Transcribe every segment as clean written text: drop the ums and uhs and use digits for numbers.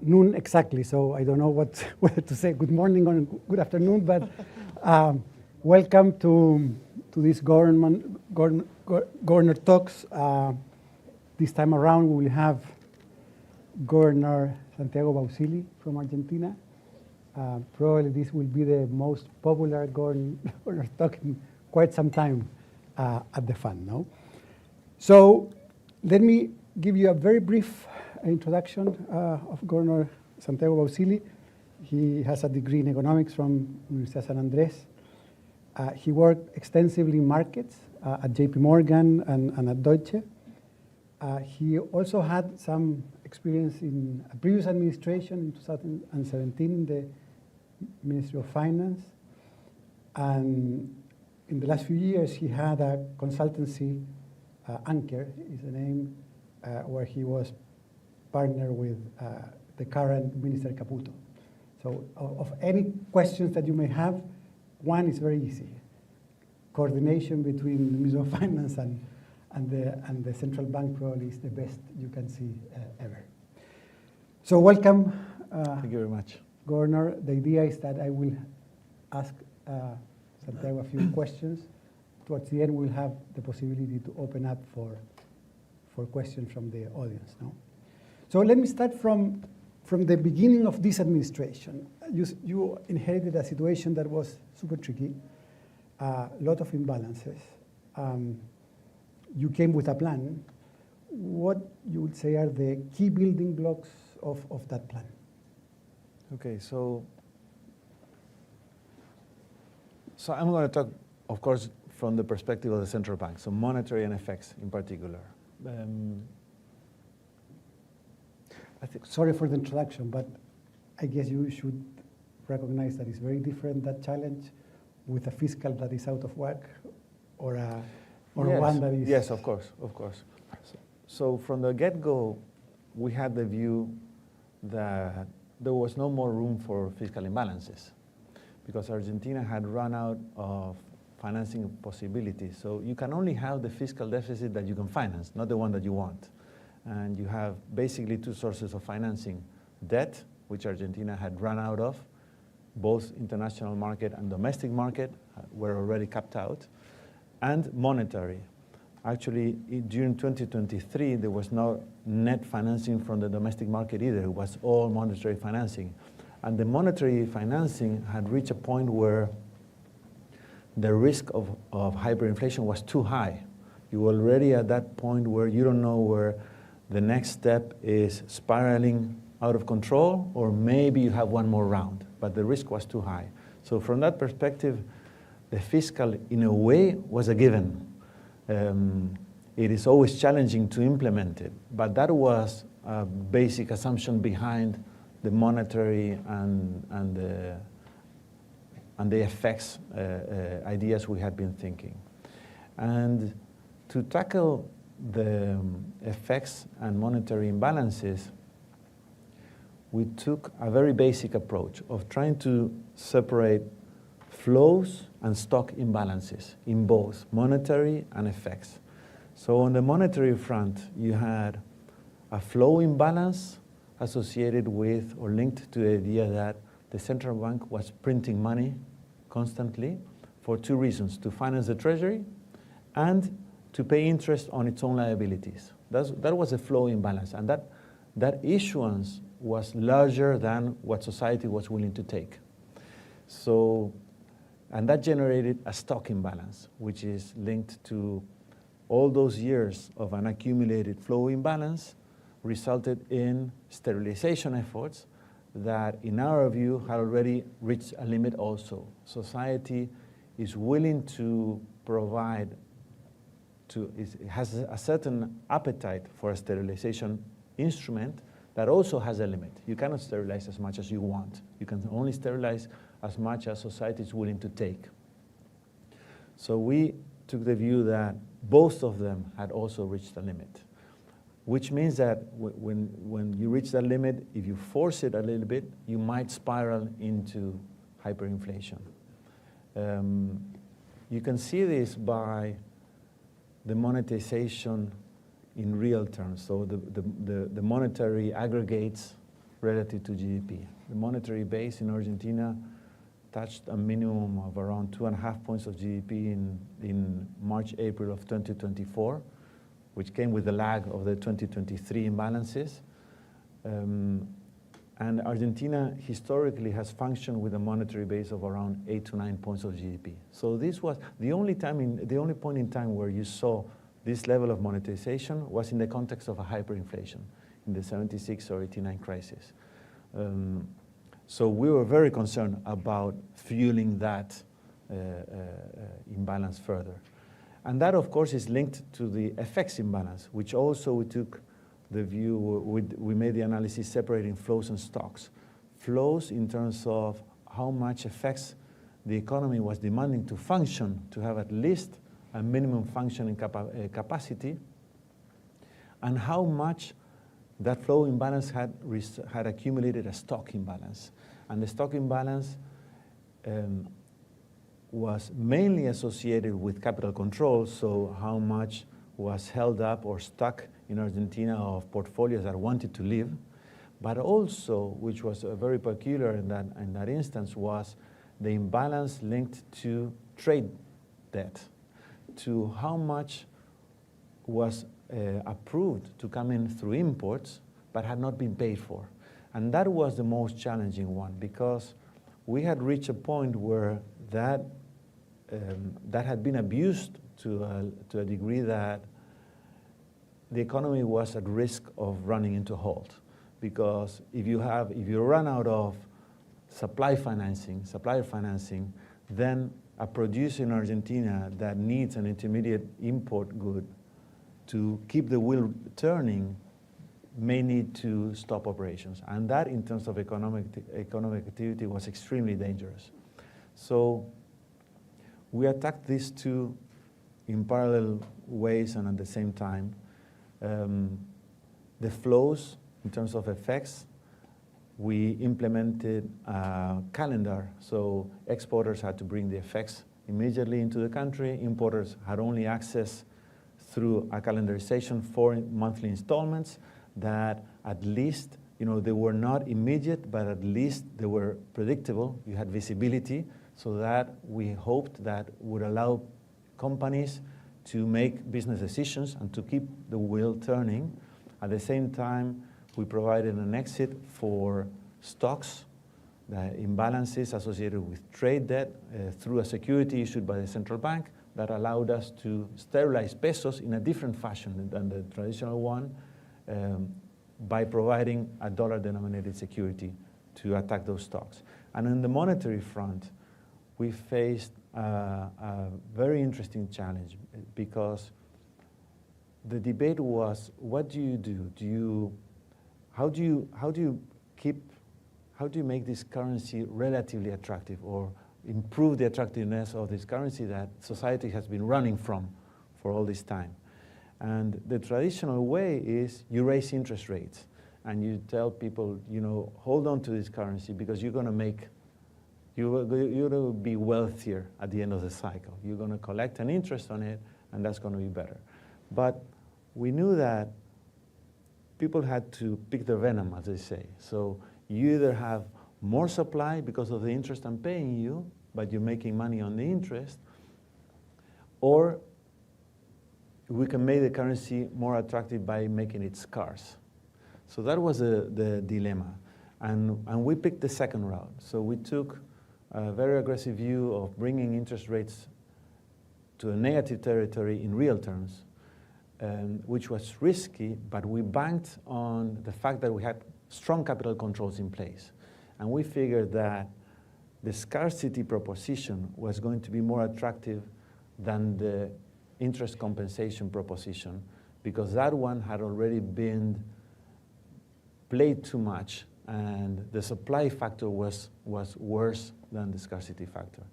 noon exactly, so I don't know whether to say good morning or good afternoon, but welcome to this Governor Talks. This time around we will have Governor Santiago Bausili from Argentina. Probably this will be the most popular Governor Talk in quite some time at the fund, no? So let me give you a very brief introduction of Governor Santiago Bausili. He has a degree in economics from Universidad San Andrés. He worked extensively in markets at JP Morgan and at Deutsche. He also had some experience in a previous administration in 2017 in the Ministry of Finance. And in the last few years, he had a consultancy, Anker is the name, where he was partner with the current Minister Caputo. So of any questions that you may have, one is very easy. Coordination between the Minister of Finance and the central bank probably is the best you can see ever. So welcome. Thank you very much. Governor, the idea is that I will ask Santiago a few questions. Towards the end, we'll have the possibility to open up for questions from the audience. No? So let me start from the beginning of this administration. You inherited a situation that was super tricky, a lot of imbalances. You came with a plan. What you would say are the key building blocks of that plan? Okay, so I'm going to talk, of course, from the perspective of the central bank, so monetary and FX in particular. I think, sorry for the introduction, but I guess you should recognize that it's very different, that challenge, with a fiscal that is out of whack or yes, one that is... Yes, of course. So from the get-go, we had the view that there was no more room for fiscal imbalances because Argentina had run out of financing possibilities. So you can only have the fiscal deficit that you can finance, not the one that you want. And you have basically two sources of financing: debt, which Argentina had run out of, both international market and domestic market were already capped out, and monetary. Actually, during 2023, there was no net financing from the domestic market either. It was all monetary financing. And the monetary financing had reached a point where the risk of hyperinflation was too high. You were already at that point where you don't know where the next step is spiraling out of control, or maybe you have one more round, but the risk was too high. So from that perspective, the fiscal, in a way, was a given. It is always challenging to implement it, but that was a basic assumption behind the monetary and the effects ideas we had been thinking. And to tackle the effects and monetary imbalances, we took a very basic approach of trying to separate flows and stock imbalances in both monetary and effects. So on the monetary front, you had a flow imbalance associated with or linked to the idea that the central bank was printing money constantly for two reasons: to finance the treasury and to pay interest on its own liabilities. That was a flow imbalance, and that issuance was larger than what society was willing to take. So, and that generated a stock imbalance, which is linked to all those years of an accumulated flow imbalance resulted in sterilization efforts that, in our view, had already reached a limit also. Society is willing to provide, it has a certain appetite for a sterilization instrument that also has a limit. You cannot sterilize as much as you want. You can only sterilize as much as society is willing to take. So we took the view that both of them had also reached a limit, which means that when you reach that limit, if you force it a little bit, you might spiral into hyperinflation. You can see this by the monetization in real terms. So the monetary aggregates relative to GDP. The monetary base in Argentina touched a minimum of around 2.5 points of GDP in March, April of 2024, which came with the lag of the 2023 imbalances. And Argentina historically has functioned with a monetary base of around 8 to 9 points of GDP. So this was the only point in time where you saw this level of monetization was in the context of a hyperinflation in the 76 or 89 crisis. So we were very concerned about fueling that imbalance further. And that, of course, is linked to the FX imbalance, which also we took the view, we made the analysis separating flows and stocks. Flows in terms of how much FX the economy was demanding to function, to have at least a minimum functioning capacity, and how much that flow imbalance had accumulated a stock imbalance. And the stock imbalance was mainly associated with capital controls, so how much was held up or stuck in Argentina of portfolios that wanted to leave, but also, which was very peculiar in that instance, was the imbalance linked to trade debt, to how much was approved to come in through imports, but had not been paid for. And that was the most challenging one, because we had reached a point where that had been abused to a degree that the economy was at risk of running into a halt. Because if you run out of supplier financing, then a producer in Argentina that needs an intermediate import good to keep the wheel turning may need to stop operations. And that, in terms of economic activity, was extremely dangerous. So we attacked these two in parallel ways and at the same time. The flows, in terms of effects, we implemented a calendar. So exporters had to bring the effects immediately into the country. Importers had only access through a calendarization for monthly installments that at least, they were not immediate, but at least they were predictable. You had visibility, so that we hoped that would allow companies to make business decisions and to keep the wheel turning. At the same time, we provided an exit for stocks, the imbalances associated with trade debt through a security issued by the central bank that allowed us to sterilize pesos in a different fashion than the traditional one by providing a dollar-denominated security to attack those stocks. And on the monetary front, we faced a very interesting challenge, because the debate was, what do you do? How do you make this currency relatively attractive, or improve the attractiveness of this currency that society has been running from for all this time? And the traditional way is you raise interest rates and you tell people, hold on to this currency because you're going to be wealthier at the end of the cycle. You're going to collect an interest on it, and that's going to be better. But we knew that people had to pick their venom, as they say. So you either have more supply because of the interest I'm paying you, but you're making money on the interest, or we can make the currency more attractive by making it scarce. So that was the dilemma. And we picked the second route. So we took a very aggressive view of bringing interest rates to a negative territory in real terms, which was risky, but we banked on the fact that we had strong capital controls in place. And we figured that the scarcity proposition was going to be more attractive than the interest compensation proposition, because that one had already been played too much, and the supply factor was worse than the scarcity factor.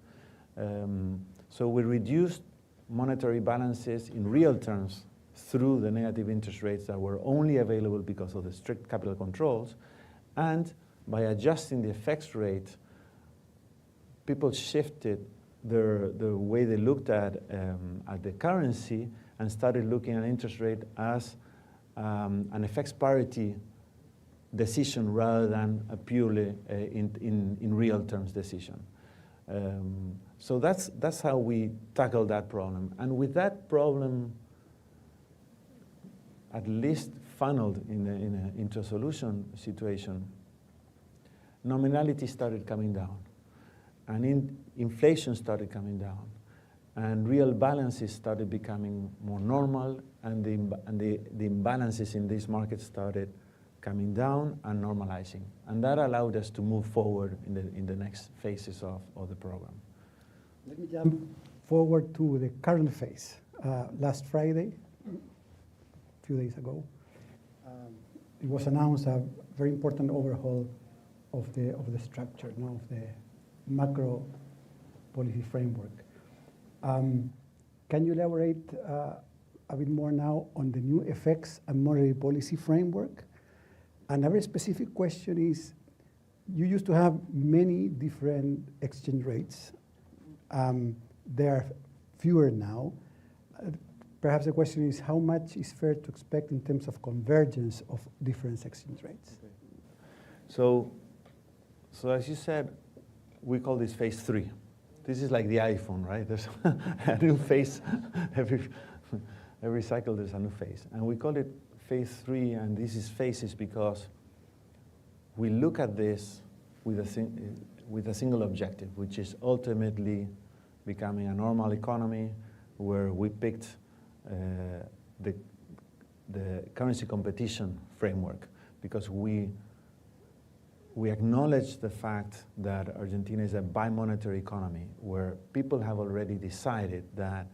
So we reduced monetary balances in real terms through the negative interest rates that were only available because of the strict capital controls, and by adjusting the FX rate, people shifted the way they looked at the currency and started looking at interest rate as an FX parity decision rather than a purely in real terms decision. So that's how we tackle that problem. And with that problem at least funneled into a solution situation, nominality started coming down, and inflation started coming down, and real balances started becoming more normal, and the imbalances in these markets started coming down and normalizing. And that allowed us to move forward in the next phases of the program. Let me jump forward to the current phase. Last Friday, a few days ago, it was announced a very important overhaul of the structure, of the macro policy framework. Can you elaborate a bit more now on the new effects and monetary policy framework? And a very specific question is, you used to have many different exchange rates. There are fewer now. Perhaps the question is, how much is fair to expect in terms of convergence of different exchange rates? Okay. So as you said, we call this phase 3. This is like the iPhone, right? There's a new phase. Every cycle there's a new phase. And we call it phase 3, and this is phases because we look at this with a single objective, which is ultimately becoming a normal economy where we picked the currency competition framework because we acknowledge the fact that Argentina is a bimonetary economy where people have already decided that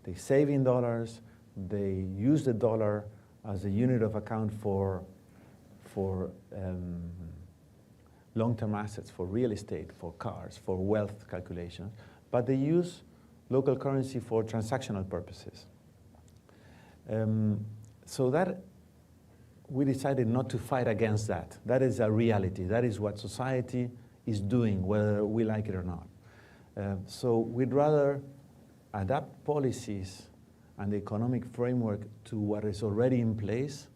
they save in dollars, they use the dollar as a unit of account for long-term assets, for real estate, for cars, for wealth calculations, but they use local currency for transactional purposes. So that we decided not to fight against that. That is a reality. That is what society is doing, whether we like it or not. So we'd rather adapt policies and the economic framework to what is already in place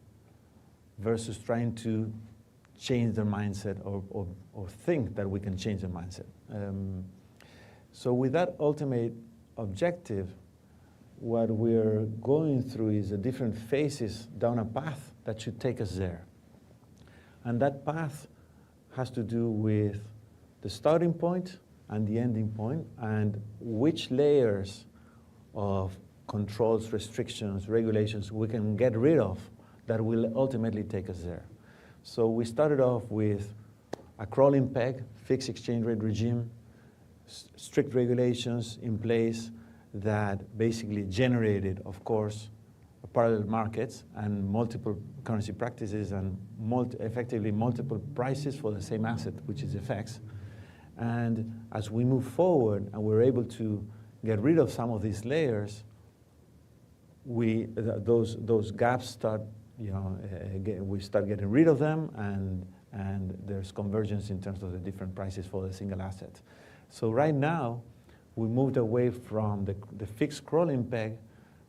versus trying to change their mindset or think that we can change their mindset. So with that ultimate objective, what we're going through is the different phases down a path that should take us there. And that path has to do with the starting point and the ending point, and which layers of controls, restrictions, regulations we can get rid of that will ultimately take us there. So we started off with a crawling peg, fixed exchange rate regime, strict regulations in place that basically generated, of course, parallel markets and multiple currency practices and effectively multiple prices for the same asset, which is FX. And as we move forward and we're able to get rid of some of these layers, those gaps start, we start getting rid of them, and there's convergence in terms of the different prices for the single asset. So right now, we moved away from the fixed crawling peg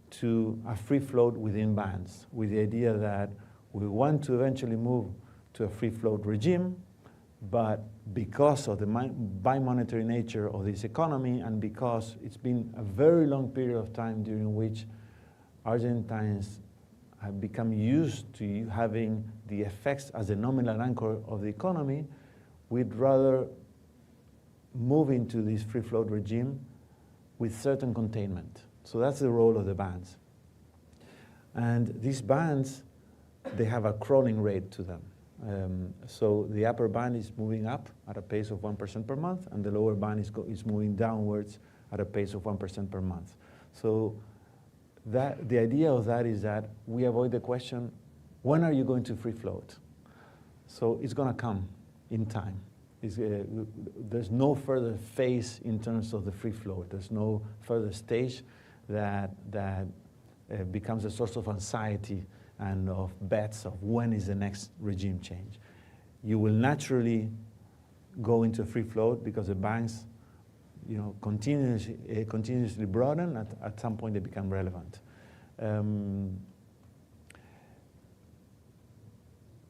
to a free float within bands, with the idea that we want to eventually move to a free float regime, but because of the bimonetary nature of this economy, and because it's been a very long period of time during which Argentines have become used to having the effects as a nominal anchor of the economy, we'd rather move into this free float regime with certain containment. So that's the role of the bands. And these bands, they have a crawling rate to them. So the upper band is moving up at a pace of 1% per month, and the lower band is moving downwards at a pace of 1% per month. So the idea of that is that we avoid the question, when are you going to free float? So it's going to come in time. There's no further phase in terms of the free float. There's no further stage that becomes a source of anxiety and of bets of when is the next regime change. You will naturally go into free float because the banks, continuously broaden. At some point, they become relevant.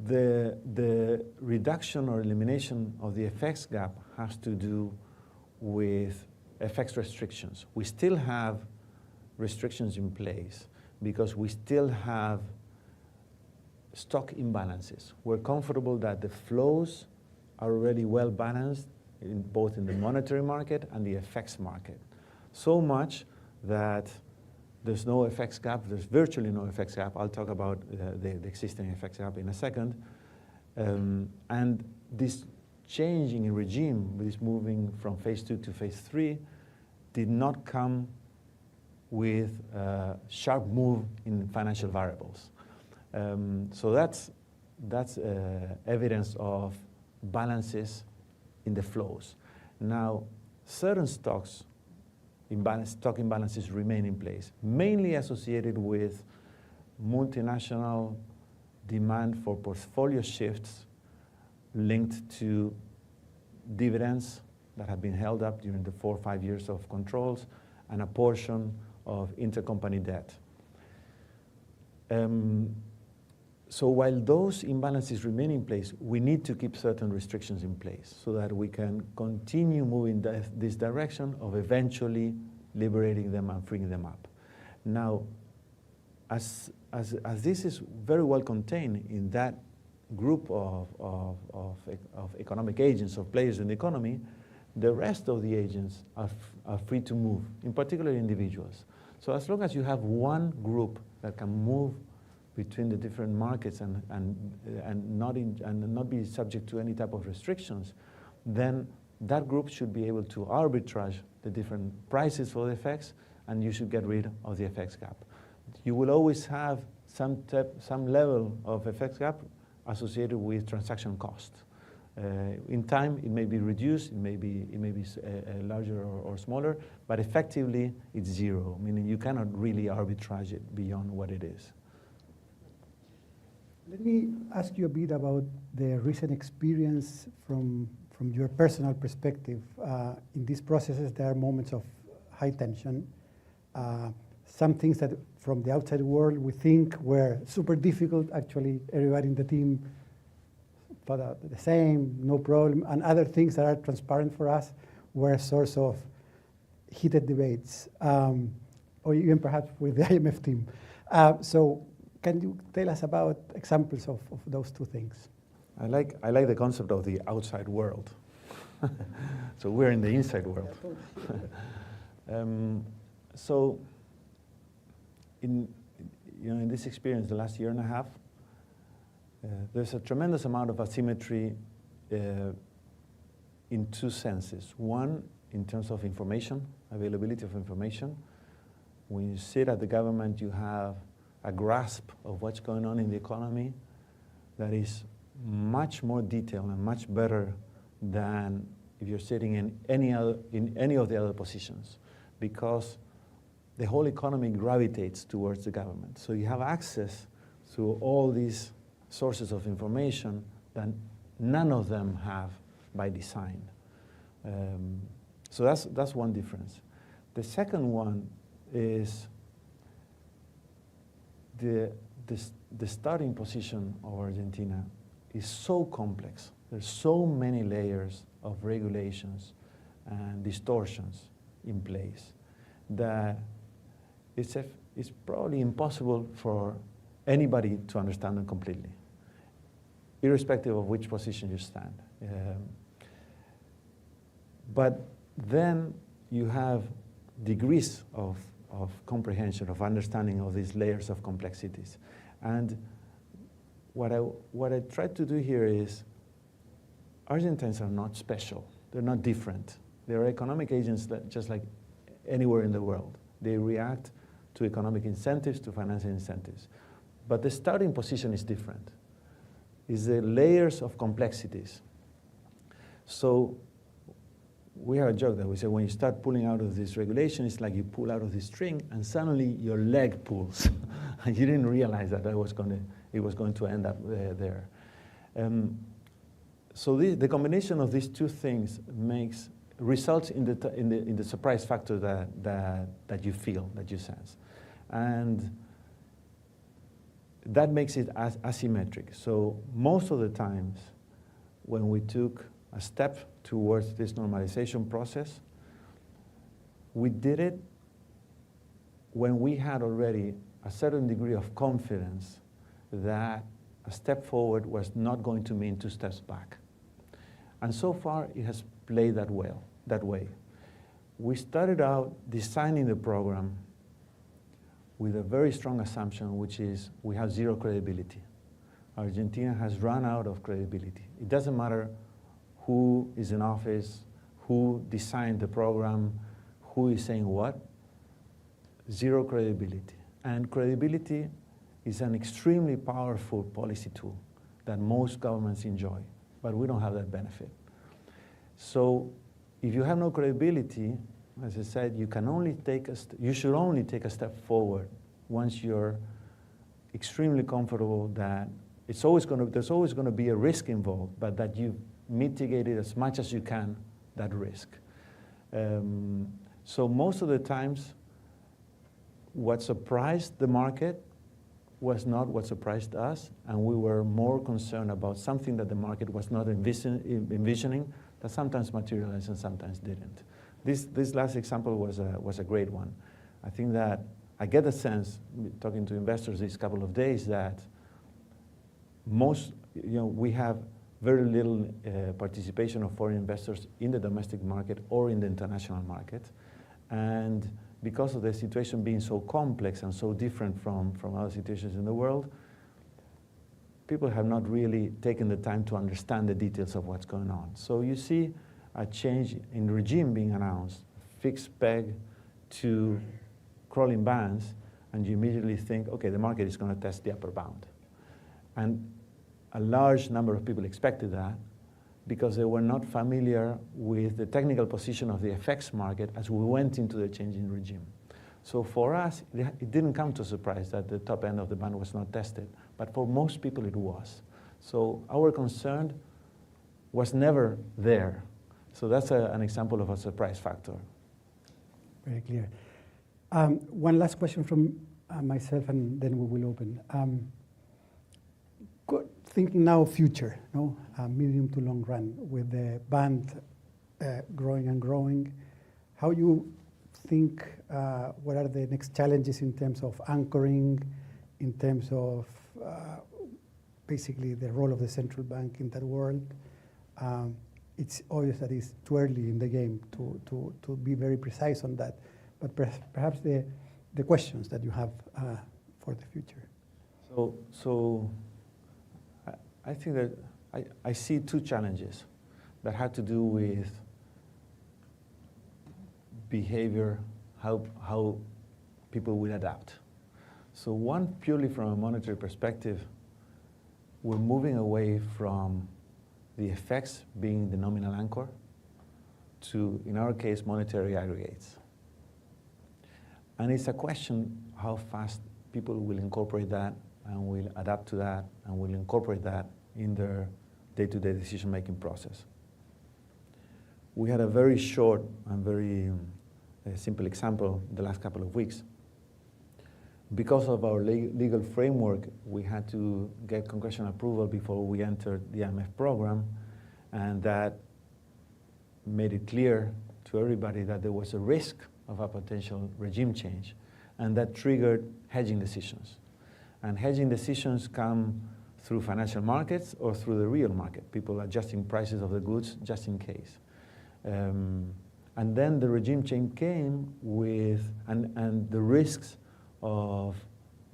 The reduction or elimination of the FX gap has to do with FX restrictions. We still have restrictions in place because we still have stock imbalances. We're comfortable that the flows are already well balanced both in the monetary market and the FX market. So much that there's no FX gap, there's virtually no FX gap. I'll talk about the existing FX gap in a second. And this changing in regime, this moving from phase 2 to phase 3, did not come with a sharp move in financial variables. So that's evidence of balances in the flows. Now, certain stock imbalances remain in place, mainly associated with multinational demand for portfolio shifts linked to dividends that have been held up during the 4 or 5 years of controls and a portion of intercompany debt. So while those imbalances remain in place, we need to keep certain restrictions in place so that we can continue moving this direction of eventually liberating them and freeing them up. Now, as this is very well contained in that group of economic agents, of players in the economy, the rest of the agents are free to move, in particular individuals. So as long as you have one group that can move between the different markets and not be subject to any type of restrictions, then that group should be able to arbitrage the different prices for the FX, and you should get rid of the FX gap. You will always have some level of FX gap associated with transaction cost. In time, it may be reduced, it may be larger or smaller, but effectively, it's zero, meaning you cannot really arbitrage it beyond what it is. Let me ask you a bit about the recent experience from your personal perspective. In these processes, there are moments of high tension. Some things that from the outside world we think were super difficult, actually everybody in the team thought the same, no problem, and other things that are transparent for us were a source of heated debates, or even perhaps with the IMF team. So can you tell us about examples of those two things? I like the concept of the outside world. So we're in the inside world. So in this experience, the last year and a half, there's a tremendous amount of asymmetry in two senses. One, in terms of information, availability of information. When you sit at the government, you have a grasp of what's going on in the economy that is much more detailed and much better than if you're sitting in any of the other positions, because the whole economy gravitates towards the government. So you have access to all these sources of information that none of them have by design. So that's one difference. The second one is the starting position of Argentina is so complex. There's so many layers of regulations and distortions in place that it's probably impossible for anybody to understand them completely, irrespective of which position you stand. But then you have degrees of comprehension, of understanding of these layers of complexities. And what I tried to do here is, Argentines are not special. They're not different. They're economic agents that just like anywhere in the world. They react to economic incentives, to financial incentives. But the starting position is different. It's the layers of complexities. So we have a joke that we say when you start pulling out of this regulation, it's like you pull out of this string and suddenly your leg pulls. And you didn't realize that it was going to end up there. So the combination of these two things results in the surprise factor that you feel, that you sense. And that makes it asymmetric. So most of the times when we took a step towards this normalization process, we did it when we had already a certain degree of confidence that a step forward was not going to mean 2 steps back. And so far, it has played that way. We started out designing the program with a very strong assumption, which is we have 0 credibility. Argentina has run out of credibility. It doesn't matter who is in office, who designed the program, who is saying what, 0 credibility. And credibility is an extremely powerful policy tool that most governments enjoy, but we don't have that benefit. So if you have no credibility, as I said, you should only take a step forward once you're extremely comfortable that there's always going to be a risk involved, but that you've mitigated as much as you can that risk. So most of the times, what surprised the market was not what surprised us, and we were more concerned about something that the market was not envisioning that sometimes materialized and sometimes didn't. This last example was a great one. I think that I get the sense, talking to investors these couple of days, that we have very little participation of foreign investors in the domestic market or in the international market. And because of the situation being so complex and so different from other situations in the world, people have not really taken the time to understand the details of what's going on. So you see a change in regime being announced, fixed peg to crawling bands, and you immediately think, okay, the market is going to test the upper bound. And a large number of people expected that because they were not familiar with the technical position of the FX market as we went into the changing regime. So for us, it didn't come to a surprise that the top end of the band was not tested, but for most people it was. So our concern was never there. So that's an example of a surprise factor. Very clear. One last question from myself, and then we will open. Thinking now future, medium to long run, with the band growing and growing, how you think, what are the next challenges in terms of anchoring, in terms of basically the role of the central bank in that world? It's obvious that it's too early in the game to be very precise on that, but perhaps the questions that you have for the future. So I think that I see 2 challenges that have to do with behavior, how people will adapt. So one, purely from a monetary perspective, we're moving away from the effects being the nominal anchor to, in our case, monetary aggregates. And it's a question how fast people will incorporate that and will adapt to that and will incorporate that in their day-to-day decision-making process. We had a very short and very simple example the last couple of weeks. Because of our legal framework, we had to get congressional approval before we entered the IMF program, and that made it clear to everybody that there was a risk of a potential regime change, and that triggered hedging decisions. And hedging decisions come through financial markets or through the real market, people adjusting prices of the goods just in case. And then the regime change came with, and the risks of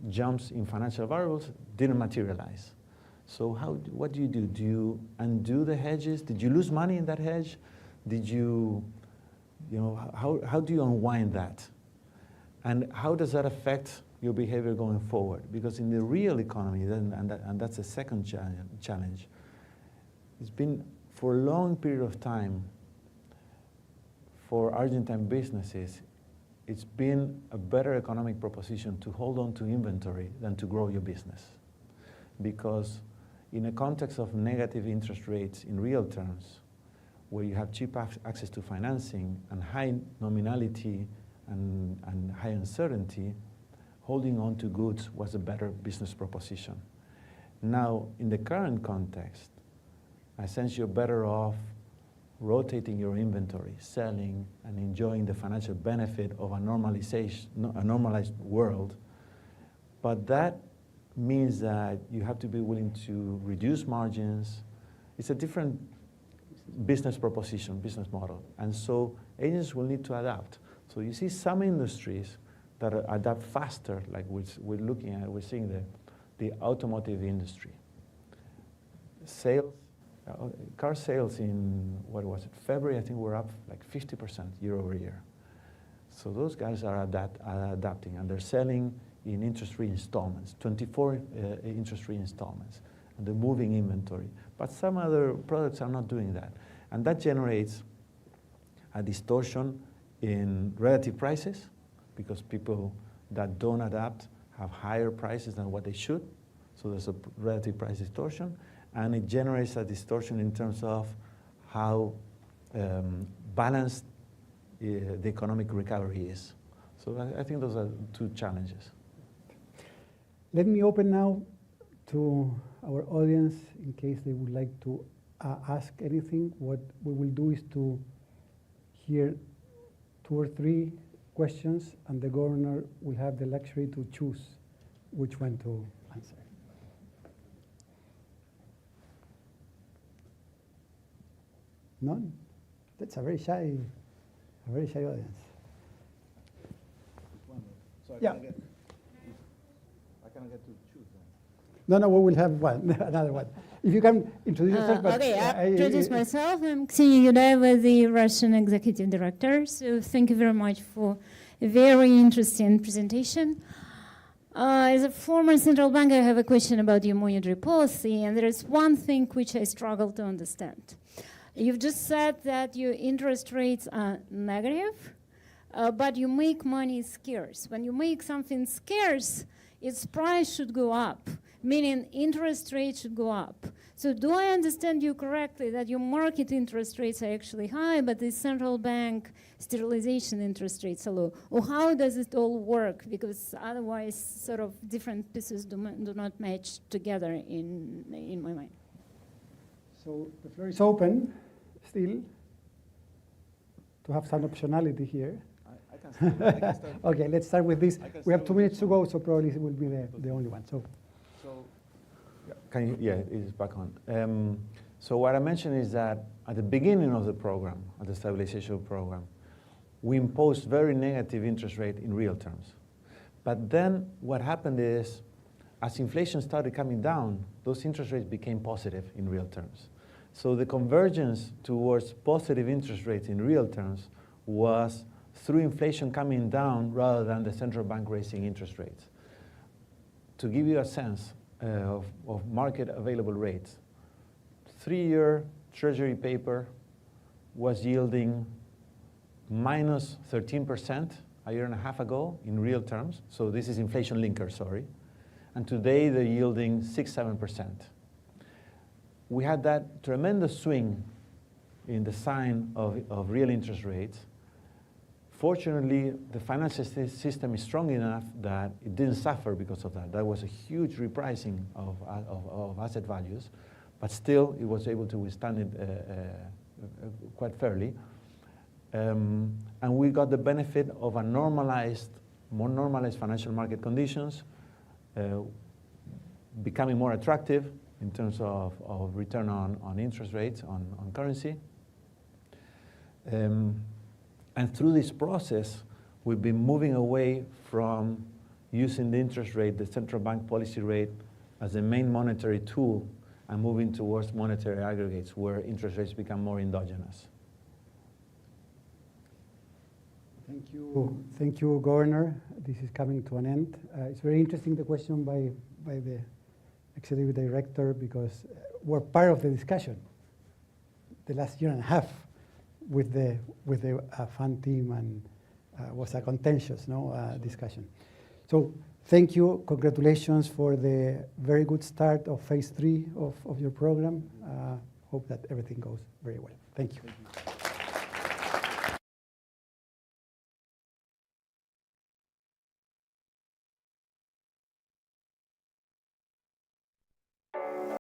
jumps in financial variables didn't materialize. So what do? Do you undo the hedges? Did you lose money in that hedge? Did you, how do you unwind that? And how does that affect your behavior going forward? Because in the real economy, and that's the second challenge, it's been for a long period of time, for Argentine businesses, it's been a better economic proposition to hold on to inventory than to grow your business. Because in a context of negative interest rates in real terms, where you have cheap access to financing and high nominality and high uncertainty, holding on to goods was a better business proposition. Now, in the current context, I sense you're better off rotating your inventory, selling, and enjoying the financial benefit of a normalized world. But that means that you have to be willing to reduce margins. It's a different business proposition, business model. And so agents will need to adapt. So you see some industries that adapt faster, like we're looking at, we're seeing the automotive industry. Sales, car sales in, what was it, February, I think we're up like 50% year over year. So those guys are adapting, and they're selling in interest-free installments, 24 interest-free installments, and they're moving inventory. But some other products are not doing that. And that generates a distortion in relative prices, because people that don't adapt have higher prices than what they should. So there's a relative price distortion. And it generates a distortion in terms of how balanced the economic recovery is. So I think those are two challenges. Let me open now to our audience in case they would like to ask anything. What we will do is to hear 2 or 3 questions, and the governor will have the luxury to choose which one to answer. None? That's a very shy audience. Yeah. I cannot get to choose No, then. we will have one, another one. If you can introduce yourself. Okay, I introduce myself. I'm Ksenia Yudaeva, the Russian Executive Director. So thank you very much for a very interesting presentation. As a former central bank, I have a question about your monetary policy, and there is one thing which I struggle to understand. You've just said that your interest rates are negative, but you make money scarce. When you make something scarce, its price should go up, meaning interest rates should go up. So do I understand you correctly that your market interest rates are actually high, but the central bank sterilization interest rates are low? Or how does it all work? Because otherwise, sort of different pieces do not match together in my mind. So the floor is open still to have some optionality here. I can start. Okay, let's start with this. We have 2 minutes to go, so probably it will be the only one. So can you, yeah, it's back on. So what I mentioned is that at the beginning of the program, of the stabilization program, we imposed very negative interest rate in real terms. But then what happened is, as inflation started coming down, those interest rates became positive in real terms. So the convergence towards positive interest rates in real terms was through inflation coming down rather than the central bank raising interest rates. To give you a sense of market available rates, 3-year treasury paper was yielding minus 13% a year and a half ago in real terms. So this is inflation linker, sorry. And today they're yielding 6-7%. We had that tremendous swing in the sign of real interest rates. Fortunately, the financial system is strong enough that it didn't suffer because of that. That was a huge repricing of asset values, but still it was able to withstand it quite fairly. And we got the benefit of a more normalized financial market conditions, becoming more attractive in terms of return on interest rates, on currency. And through this process, we've been moving away from using the interest rate, the central bank policy rate, as the main monetary tool, and moving towards monetary aggregates where interest rates become more endogenous. Thank you, Governor. This is coming to an end. It's very interesting, the question by the Executive Director, because we're part of the discussion the last year and a half with the fund team, and was a contentious discussion. So thank you, congratulations for the very good start of phase 3 of your program. Hope that everything goes very well. Thank you.